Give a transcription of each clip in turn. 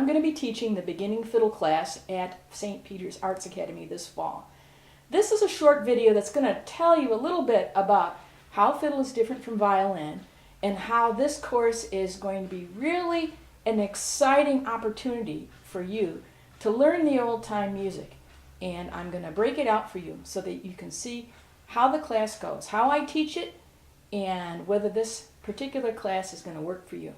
I'm going to be teaching the beginning fiddle class at St. Peter's Arts Academy this fall. This is a short video that's going to tell you a little bit about how fiddle is different from violin and how this course is going to be really an exciting opportunity for you to learn the old-time music. And I'm going to break it out for you so that you can see how the class goes, how I teach it, and whether this particular class is going to work for you.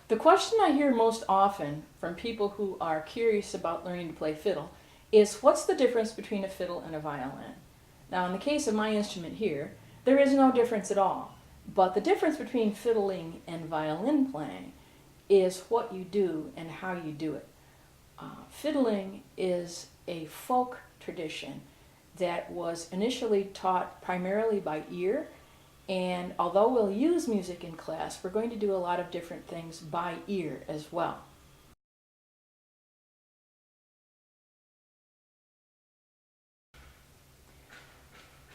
The question I hear most often from people who are curious about learning to play fiddle is, what's the difference between a fiddle and a violin? Now, in the case of my instrument here, there is no difference at all. But the difference between fiddling and violin playing is what you do and how you do it. Fiddling is a folk tradition that was initially taught primarily by ear, and although we'll use music in class, we're going to do a lot of different things by ear as well.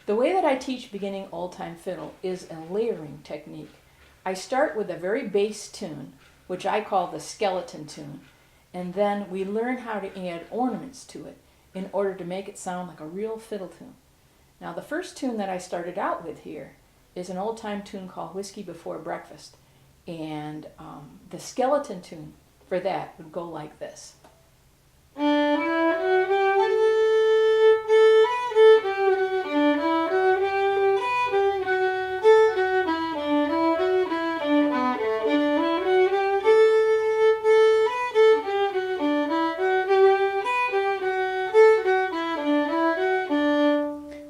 The way that I teach beginning old-time fiddle is a layering technique. I start with a very bass tune, which I call the skeleton tune, and then we learn how to add ornaments to it in order to make it sound like a real fiddle tune. Now, the first tune that I started out with here is an old-time tune called Whiskey Before Breakfast, and the skeleton tune for that would go like this.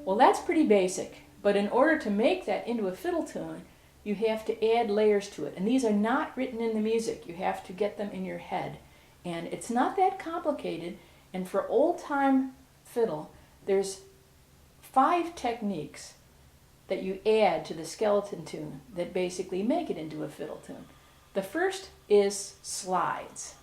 Well, that's pretty basic. But in order to make that into a fiddle tune, you have to add layers to it. And these are not written in the music. You have to get them in your head. And it's not that complicated. And for old-time fiddle, there's 5 techniques that you add to the skeleton tune that basically make it into a fiddle tune. The first is slides.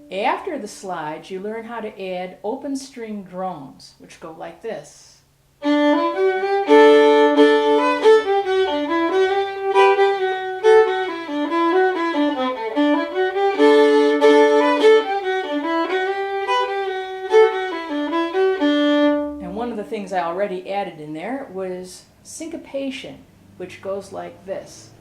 After the slides, you learn how to add open string drones, which go like this. And one of the things I already added in there was syncopation, which goes like this.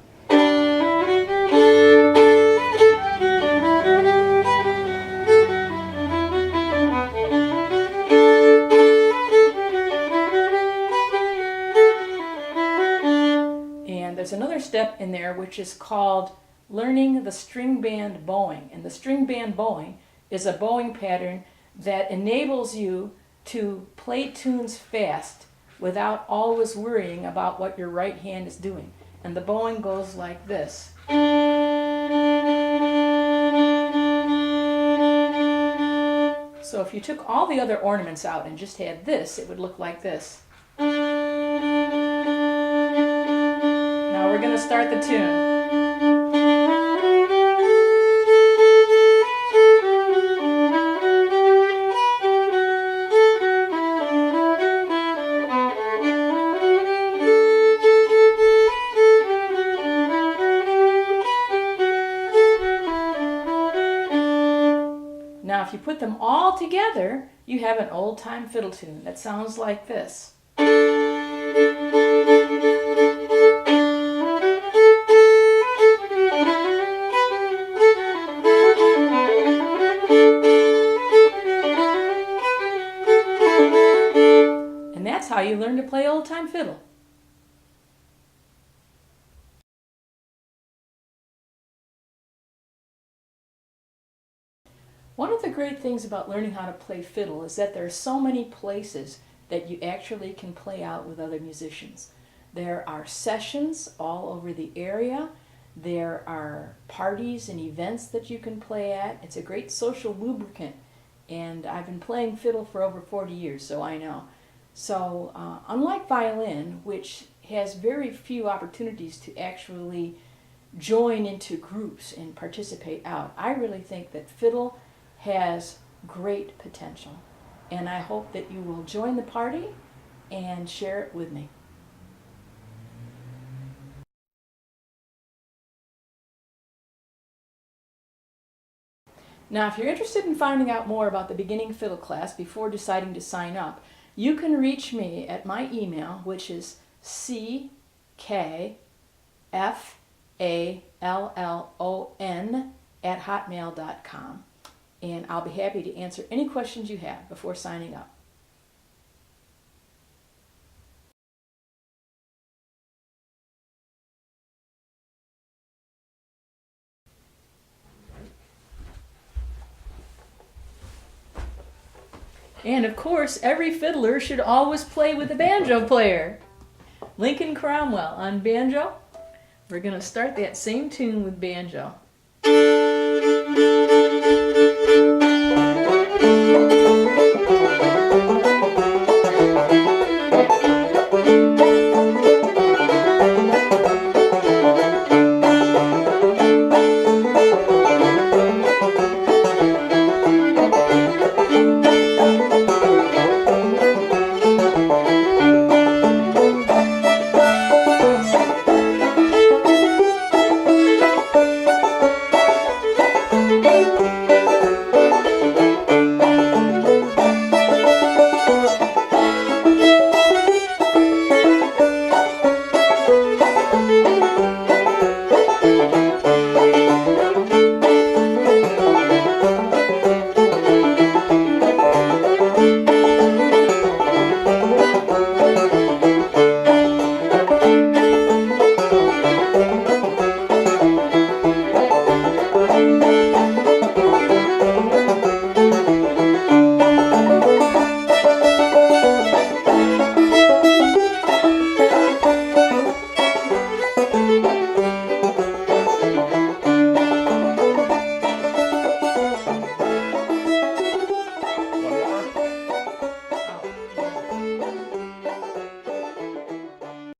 There's another step in there which is called learning the string band bowing. And the string band bowing is a bowing pattern that enables you to play tunes fast without always worrying about what your right hand is doing. And the bowing goes like this. So if you took all the other ornaments out and just had this, it would look like this. Now we're going to start the tune. Now if you put them all together, you have an old-time fiddle tune that sounds like this. And that's how you learn to play old-time fiddle. One of the great things about learning how to play fiddle is that there are so many places that you actually can play out with other musicians. There are sessions all over the area. There are parties and events that you can play at. It's a great social lubricant, and I've been playing fiddle for over 40 years, so I know. So unlike violin, which has very few opportunities to actually join into groups and participate out. I really think that fiddle has great potential, and I hope that you will join the party and share it with me. Now, if you're interested in finding out more about the beginning fiddle class before deciding to sign up, you can reach me at my email, which is ckfallon@hotmail.com, and I'll be happy to answer any questions you have before signing up. And of course, every fiddler should always play with a banjo player. Lincoln Cromwell on banjo. We're going to start that same tune with banjo.